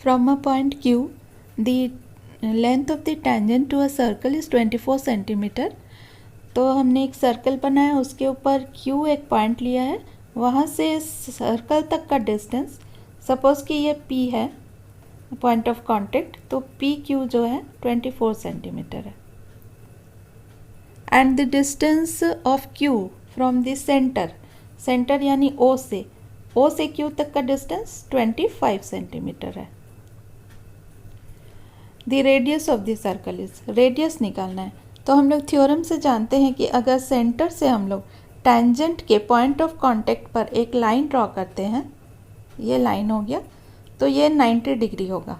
From a point Q, the length of the tangent to a circle is 24 centimetre. तो हमने एक circle बनाया, उसके ऊपर Q एक पॉइंट लिया है, वहाँ से सर्कल तक का डिस्टेंस, सपोज़ कि ये P है पॉइंट ऑफ कांटेक्ट, तो PQ जो है 24 सेंटीमीटर है। And the distance of Q from the centre यानी O से Q तक का डिस्टेंस 25 सेंटीमीटर है। The radius of the circle is, radius निकालना है। तो हम लोग थ्योरम से जानते हैं कि अगर सेंटर से हम लोग टेंजेंट के पॉइंट ऑफ कांटेक्ट पर एक लाइन ड्रॉ करते हैं, ये लाइन हो गया, तो ये 90 डिग्री होगा।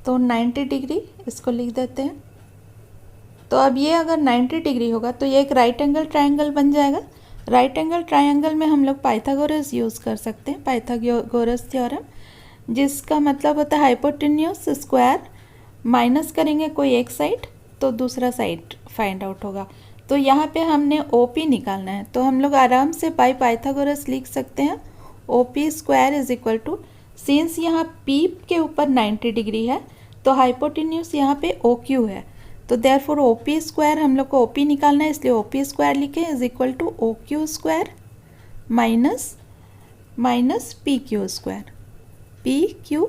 तो 90 डिग्री इसको लिख देते हैं। तो अब ये अगर 90 डिग्री होगा तो ये एक राइट एंगल ट्रायंगल बन जाएगा। राइट एंगल ट्रायंगल में हम लोग पाइथागोरस यूज़ कर सकते हैं, पाइथागोरस थ्योरम, जिसका मतलब होता है हाइपोटेन्यूज स्क्वायर माइनस करेंगे कोई एक साइड तो दूसरा साइड फाइंड आउट होगा। तो यहाँ पे हमने OP निकालना है, तो हम लोग आराम से बाय पाइथागोरस लिख सकते हैं OP square is equal to, since यहाँ P के ऊपर 90 डिग्री है तो हाइपोटेन्यूज यहाँ पे OQ है, तो देयरफॉर OP स्क्वायर हम लोग को OP निकालना है, इसलिए OP स्क्वायर लिखे is equal to OQ square minus PQ square, PQ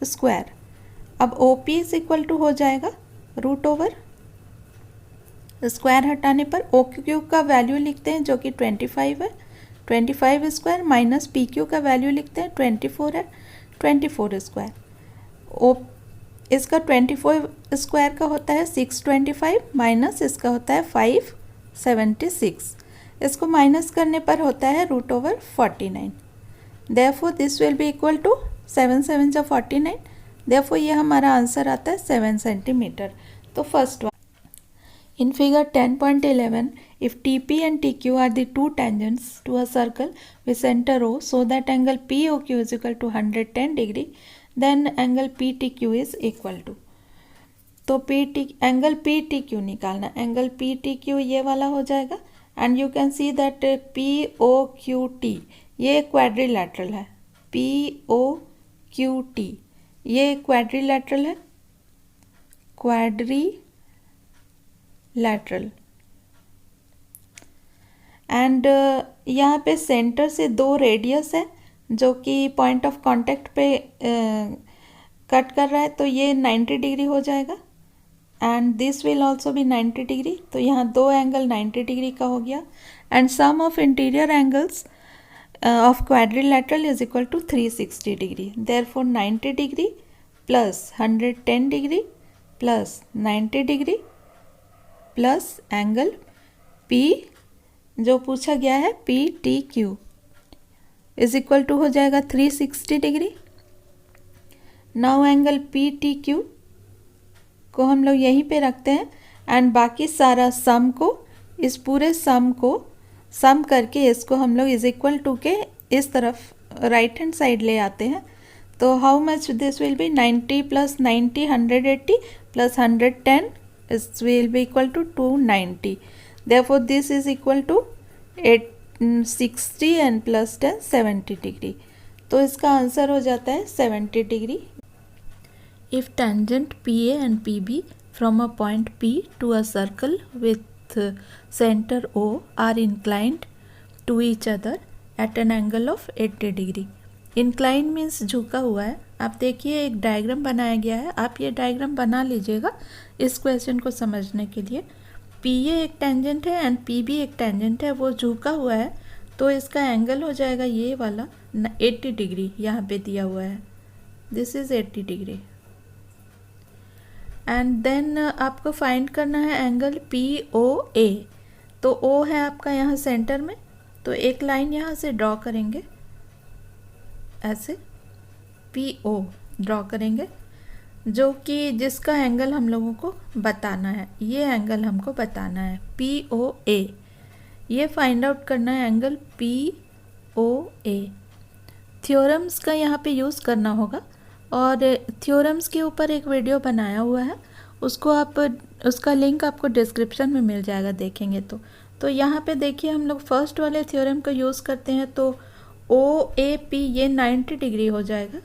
square. अब OP इज इक्वल टू हो जाएगा रूट ओवर, स्क्वायर हटाने पर OQ का वैल्यू लिखते हैं जो कि 25 है, 25 स्क्वायर माइनस PQ का वैल्यू लिखते हैं 24 है, 24 स्क्वायर। इसका 24 स्क्वायर का होता है 625 माइनस इसका होता है 576, इसको माइनस करने पर होता है root over 49। Therefore this will be equal to 7 7 जा 49, देयरफॉर ये हमारा आंसर आता है 7 सेंटीमीटर। तो first one. In figure 10.11, if TP and TQ are the two tangents to a circle with center O, so that angle POQ is equal to 110 degree, then angle PTQ is equal to, तो angle PTQ निकालना, angle PTQ ये वाला हो जाएगा। And you can see that POQT ये quadrilateral है, POQT ये quadrilateral है, लैटरल। एंड यहाँ पे सेंटर से दो रेडियस है जो कि पॉइंट ऑफ कांटेक्ट पे कट कर रहा है, तो ये 90 डिग्री हो जाएगा and this will also be 90 degree, तो यहाँ दो एंगल 90 डिग्री का हो गया। And sum of interior angles of quadrilateral is equal to 360 degree, therefore 90 degree plus 110 degree plus 90 degree plus angle P जो पूछा गया है PTQ इज इक्वल टू हो जाएगा 360 डिग्री। नाउ एंगल PTQ को हम लोग यहीं पे रखते हैं एंड बाकी सारा सम को, इस पूरे सम को सम करके इसको हम लोग इज इक्वल टू के इस तरफ राइट हैंड साइड ले आते हैं। तो how much this will B 90 plus 90 180 plus 110 is will be equal to 290, therefore this is equal to 860 and plus 10 70 degree, तो इसका आंसर हो जाता है 70 degree. If tangent PA and PB from a point P to a circle with center O are inclined to each other at an angle of 80 degree, incline means झुका हुआ है। आप देखिए एक डायग्राम बनाया गया है, आप ये डायग्राम बना लीजिएगा इस क्वेश्चन को समझने के लिए। PA एक टेंजेंट है एंड PB एक टेंजेंट है, वो झुका हुआ है, तो इसका एंगल हो जाएगा ये वाला 80 डिग्री, यहाँ पे दिया हुआ है, this is 80 degree. And then आपको फाइंड करना है एंगल POA, तो O है आपका यहाँ सेंटर में, तो एक लाइन यहाँ से ड्रॉ करेंगे, ऐसे PO ड्रॉ करेंगे, जो कि जिसका एंगल हम लोगों को बताना है, ये एंगल हमको बताना है POA, ये फाइंड आउट करना है एंगल POA। थ्योरम्स का यहाँ पे यूज़ करना होगा और थ्योरम्स के ऊपर एक वीडियो बनाया हुआ है, उसको आप, उसका लिंक आपको डिस्क्रिप्शन में मिल जाएगा देखेंगे तो यहाँ पे देखिए हम लोग फर्स्ट वाले थ्योरम का यूज़ करते हैं, तो OAP ये 90 डिग्री हो जाएगा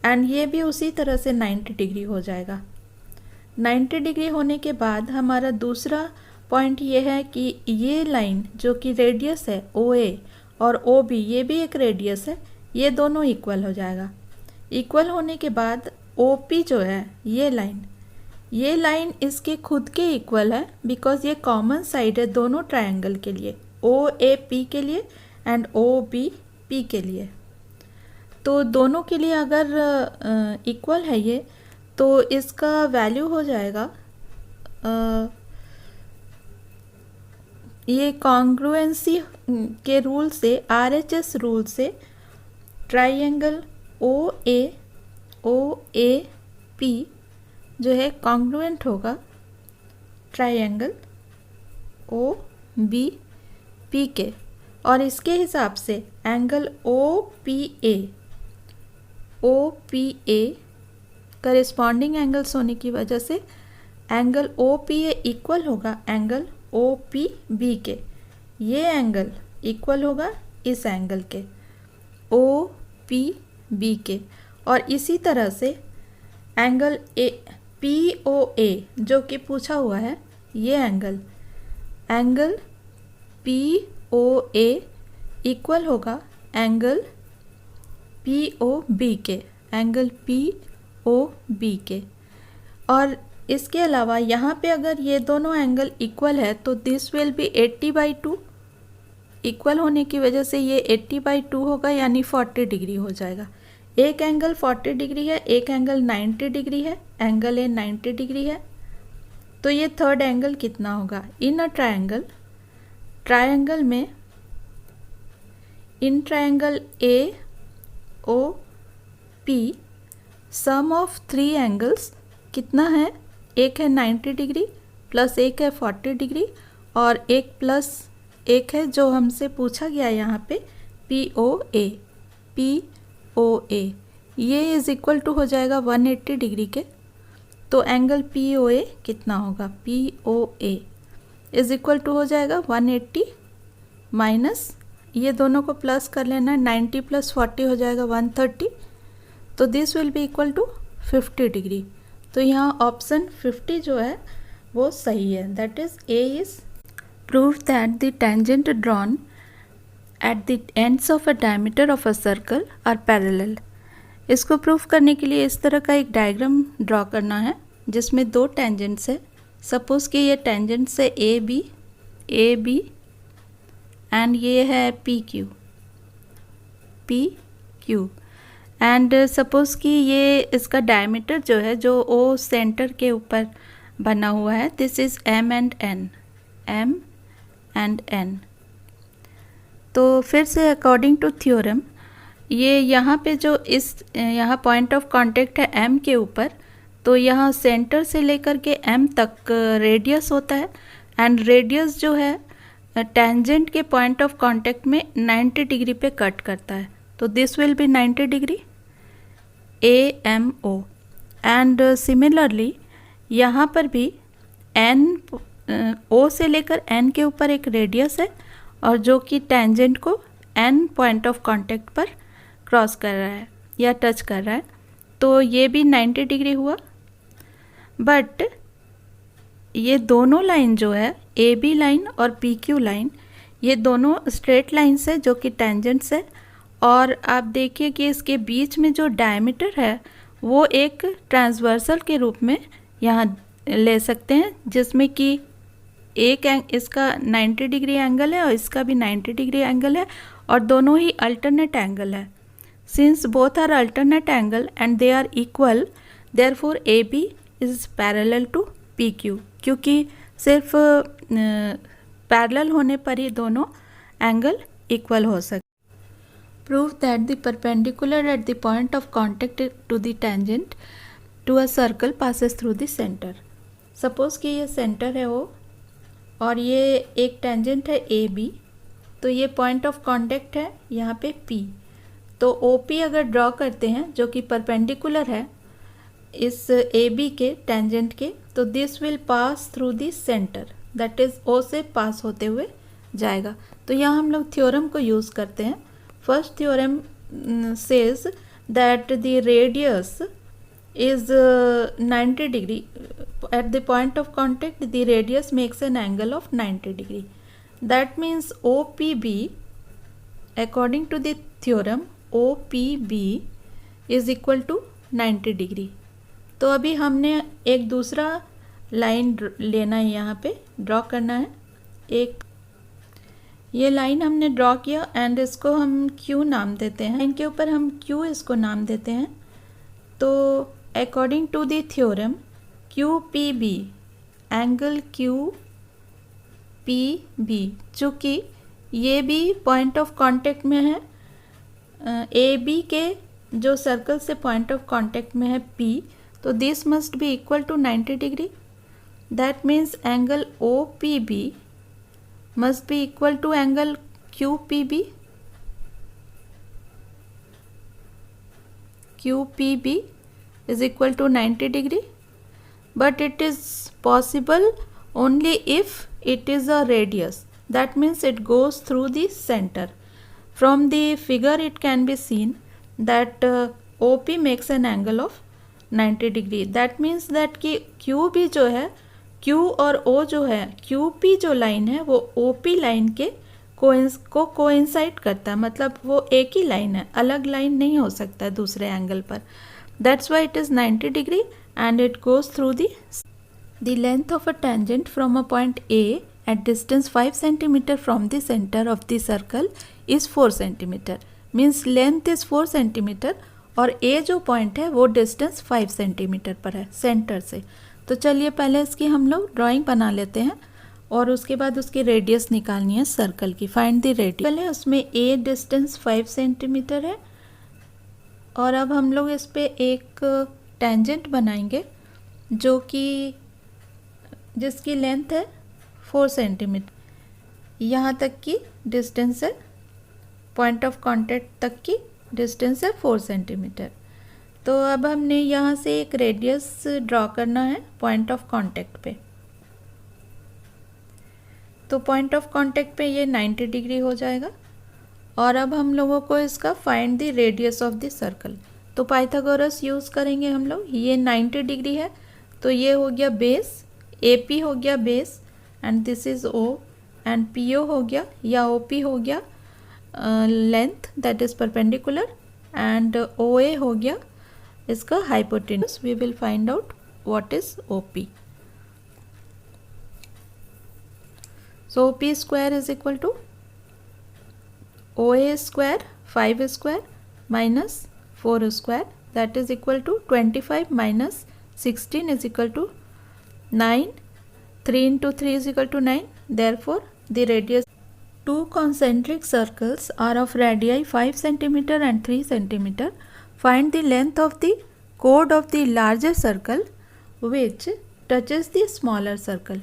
एंड ये भी उसी तरह से 90 डिग्री हो जाएगा। 90 डिग्री होने के बाद हमारा दूसरा पॉइंट ये है कि ये लाइन जो कि रेडियस है OA और OB, ये भी एक रेडियस है, ये दोनों इक्वल हो जाएगा। इक्वल होने के बाद OP जो है ये लाइन इसके खुद के इक्वल है, बिकॉज ये कॉमन साइड है दोनों ट्रायंगल के लिए, OAP के लिए एंड OBP के लिए। तो दोनों के लिए अगर इक्वल है ये, तो इसका वैल्यू हो जाएगा ये कॉन्ग्रुएंसी के रूल से, RHS रूल से ट्राइंगल OAP जो है कॉन्ग्रुएंट होगा ट्राइंगल OBP के, और इसके हिसाब से एंगल OPA करेस्पॉन्डिंग एंगल्स होने की वजह से एंगल OPA इक्वल होगा एंगल OPB के। ये एंगल इक्वल होगा इस एंगल के OPB के। और इसी तरह से एंगल POA जो कि पूछा हुआ है, ये एंगल POA इक्वल होगा एंगल POB के। और इसके अलावा यहाँ पे अगर ये दोनों एंगल इक्वल है तो दिस विल बी 80/2। इक्वल होने की वजह से ये 80/2 होगा, यानी 40 डिग्री हो जाएगा। एक एंगल 40 डिग्री है, एक एंगल 90 डिग्री है, एंगल ए 90 डिग्री है। तो ये थर्ड एंगल कितना होगा इन अ ट्रायंगल में, in triangle AOP sum of 3 angles कितना है, एक है 90 डिग्री प्लस एक है 40 डिग्री और एक प्लस एक है जो हमसे पूछा गया यहाँ पे POA, ये इज इक्वल टू हो जाएगा 180 डिग्री के। तो एंगल POA कितना होगा, POA इज इक्वल टू हो जाएगा 180 माइनस, ये दोनों को प्लस कर लेना, 90 + 40 हो जाएगा 130। तो this will be equal to 50 degree. तो यहाँ ऑप्शन 50 जो है वो सही है, that is A is prove that the tangent drawn at the ends of a diameter of a circle are parallel. इसको प्रूफ करने के लिए इस तरह का एक डायग्राम ड्रॉ करना है जिसमें 2 टेंजेंट्स है। सपोज कि ये टेंजेंट्स है AB एंड ये है PQ एंड सपोज कि ये इसका डायमीटर जो है जो O सेंटर के ऊपर बना हुआ है, this is M and N। तो फिर से अकॉर्डिंग टू थ्योरम, ये यहाँ पे जो यहाँ पॉइंट ऑफ कांटेक्ट है M के ऊपर, तो यहाँ सेंटर से लेकर के M तक रेडियस होता है एंड रेडियस जो है टेंजेंट के पॉइंट ऑफ कांटेक्ट में 90 डिग्री पे कट करता है। तो this will B 90 degree AMO। And similarly यहाँ पर भी O से लेकर N के ऊपर एक रेडियस है और जो कि टेंजेंट को N पॉइंट ऑफ कांटेक्ट पर क्रॉस कर रहा है या टच कर रहा है। तो ये भी 90 डिग्री हुआ। बट ये दोनों लाइन जो है AB लाइन और PQ लाइन, ये दोनों स्ट्रेट लाइन्स है जो कि टेंजेंट्स है। और आप देखिए कि इसके बीच में जो डायमीटर है वो एक ट्रांसवर्सल के रूप में यहाँ ले सकते हैं, जिसमें कि एक इसका 90 डिग्री एंगल है और इसका भी 90 डिग्री एंगल है और दोनों ही अल्टरनेट एंगल है। Since both are alternate angle and they are equal, therefore AB is parallel to PQ, क्योंकि सिर्फ पैरेलल होने पर ही दोनों एंगल इक्वल हो सकते। Prove that the perpendicular at the point of contact to the tangent to a circle passes through the centre. Suppose कि ये centre है O और ये एक टेंजेंट है AB, तो ये पॉइंट ऑफ कांटेक्ट है यहाँ पे P। तो OP अगर ड्रॉ करते हैं जो कि परपेंडिकुलर है इस AB के टेंजेंट के, तो this will pass through the centre, that is O से पास होते हुए जाएगा। तो यहाँ हम लोग थ्योरम को यूज़ करते हैं। First theorem says that the radius is 90 degree. At the point of contact, the radius makes an angle of 90 degree. That means OPB, according to the theorem, OPB is equal to 90 degree. तो अभी हमने एक दूसरा line लेना है, यहाँ पे draw करना है. एक ये लाइन हमने ड्रॉ किया एंड इसको हम Q नाम देते हैं. इनके ऊपर हम Q इसको नाम देते हैं. तो according to the theorem QPB, angle QPB, चूँकि ये भी पॉइंट ऑफ कांटेक्ट में है, AB के जो सर्कल से पॉइंट ऑफ कांटेक्ट में है P, तो this must be equal to 90 degree. That means angle OPB must be equal to angle QPB. QPB is equal to 90 degree, but it is possible only if it is a radius. That means it goes through the center. From the figure it can be seen that OP makes an angle of 90 degree. That means that कि QB जो है, Q और O जो है, QP जो line है वो OP line के को कोइंसाइड करता है. मतलब वो एक ही लाइन है, अलग लाइन नहीं हो सकता है दूसरे एंगल पर. That's why it is 90 degree and it goes through the length of a tangent from a point A at distance 5 centimeter from the center of the circle is 4 centimeter. Means length is 4 centimetre और A जो point है वो distance 5 centimetre पर है centre से. तो चलिए पहले इसकी हम लोग ड्राइंग बना लेते हैं और उसके बाद उसकी रेडियस निकालनी है सर्कल की. Find the radius. पहले उसमें A डिस्टेंस 5 सेंटीमीटर है और अब हम लोग इस पे एक टेंजेंट बनाएंगे जो कि जिसकी लेंथ है 4 सेंटीमीटर. यहाँ तक की डिस्टेंस है, पॉइंट ऑफ कांटेक्ट तक की डिस्टेंस है 4 सेंटीमीटर. तो अब हमने यहाँ से एक रेडियस ड्रॉ करना है पॉइंट ऑफ कांटेक्ट पे. तो पॉइंट ऑफ कांटेक्ट पे ये 90 डिग्री हो जाएगा. और अब हम लोगों को इसका find the radius of the circle. तो पाइथागोरस यूज़ करेंगे हम लोग. ये 90 डिग्री है तो ये हो गया बेस, AP हो गया base and this is O, and PO हो गया या OP हो गया length that is perpendicular, and OA हो गया इसका hypotenuse. We will find out what is OP. So OP square is equal to OA square 5 square minus 4 square, that is equal to 25 minus 16 is equal to 9. 3 into 3 is equal to 9. Therefore, the radius. Two concentric circles are of radii 5 centimeter and 3 centimeter. Find the length of the chord of the larger circle which touches the smaller circle.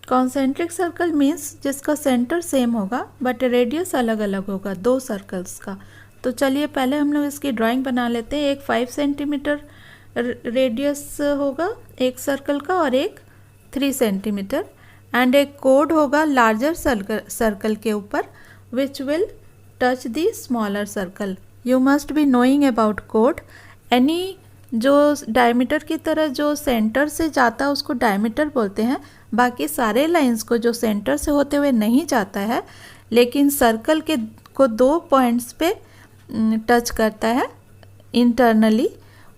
Concentric circle means जिसका centre same होगा but radius अलग अलग होगा दो circles का. तो चलिए पहले हम लोग इसकी ड्राइंग बना लेते हैं. एक 5 सेंटीमीटर रेडियस होगा एक सर्कल का और एक 3 सेंटीमीटर, एंड एक कोड होगा लार्जर सर्कल के ऊपर which will touch the smaller circle. You must be knowing about code. Any जो डायमीटर की तरह जो सेंटर से जाता है उसको डायमीटर बोलते हैं. बाकी सारे लाइंस को जो सेंटर से होते हुए नहीं जाता है लेकिन सर्कल के को दो पॉइंट्स पे टच करता है इंटरनली,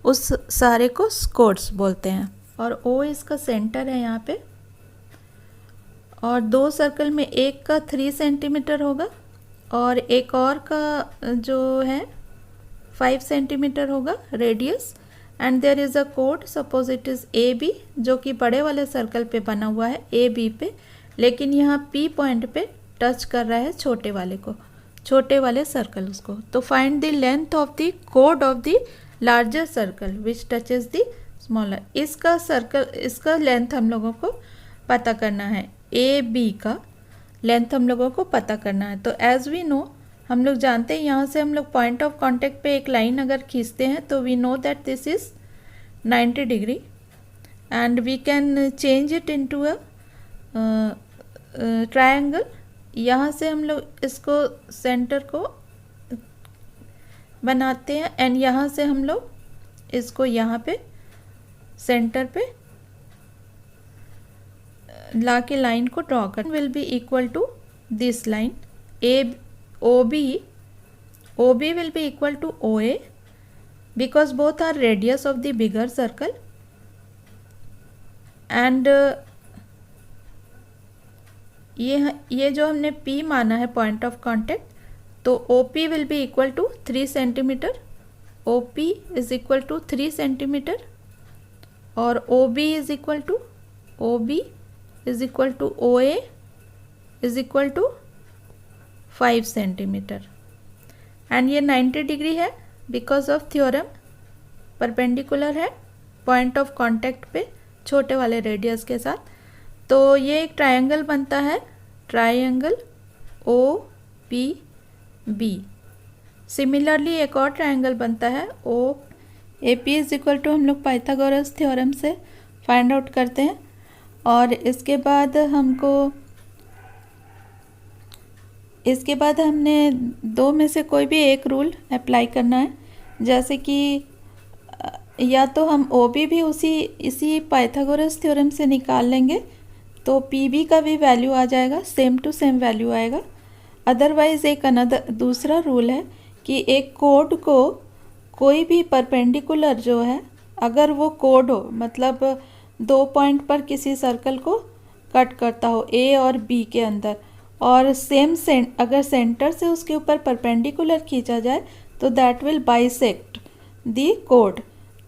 उस सारे को कोड्स बोलते हैं. और O इसका सेंटर है यहाँ पे. और दो सर्कल में एक का 3 सेंटीमीटर होगा और एक और का जो है 5 सेंटीमीटर होगा radius, and there is a कोड. सपोज इट इज़ AB जो कि बड़े वाले सर्कल पे बना हुआ है AB पे, लेकिन यहाँ P पॉइंट पे टच कर रहा है छोटे वाले को, छोटे वाले सर्कल उसको. तो find the length of the code of the larger circle which touches the smaller. इसका सर्कल इसका लेंथ हम लोगों को पता करना है. AB का लेंथ हम लोगों को पता करना है. तो एज वी नो हम लोग जानते हैं यहाँ से हम लोग पॉइंट ऑफ कांटेक्ट पे एक लाइन अगर खींचते हैं तो we know that this is 90 degree and we can change it into a triangle. यहाँ से हम लोग इसको सेंटर को बनाते हैं एंड यहाँ से हम लोग इसको यहाँ पे सेंटर पे ला के लाइन को ड्रॉ कर will be equal to this line OB will be equal to OA because both are radius of the bigger circle and ये जो हमने P माना है पॉइंट ऑफ कांटेक्ट, तो OP will be equal to 3 centimetre, OP is equal to 3 centimetre और OB is equal to OA is equal to 5 centimetre and ये 90 degree है because of theorem, perpendicular है पॉइंट ऑफ कांटेक्ट पे छोटे वाले radius के साथ। तो ये एक ट्रायंगल बनता है, ट्रायंगल OPB। सिमिलरली एक और ट्रायंगल बनता है OAP इज इक्वल टू, हम लोग पाइथागोरस थ्योरम से फाइंड आउट करते हैं और इसके बाद हमने दो में से कोई भी एक रूल अप्लाई करना है, जैसे कि या तो हम OB भी इसी पाइथागोरस थ्योरम से निकाल लेंगे तो PB का भी वैल्यू आ जाएगा, सेम टू सेम वैल्यू आएगा। अदरवाइज़ एक दूसरा रूल है कि एक कोड को कोई भी परपेंडिकुलर जो है, अगर वो कोड हो मतलब 2 पॉइंट पर किसी सर्कल को कट करता हो A और B के अंदर और अगर सेंटर से उसके ऊपर परपेंडिकुलर खींचा जाए तो दैट विल बाइसेक्ट दी कोड।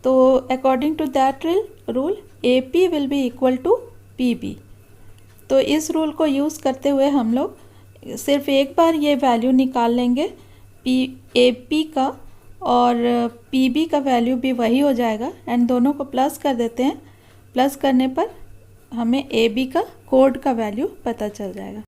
तो according to that rule AP will be equal to PB। तो इस रूल को यूज़ करते हुए हम लोग सिर्फ एक बार ये वैल्यू निकाल लेंगे AP का और PB का वैल्यू भी वही हो जाएगा एंड दोनों को प्लस कर देते हैं। प्लस करने पर हमें AB का कोड का वैल्यू पता चल जाएगा।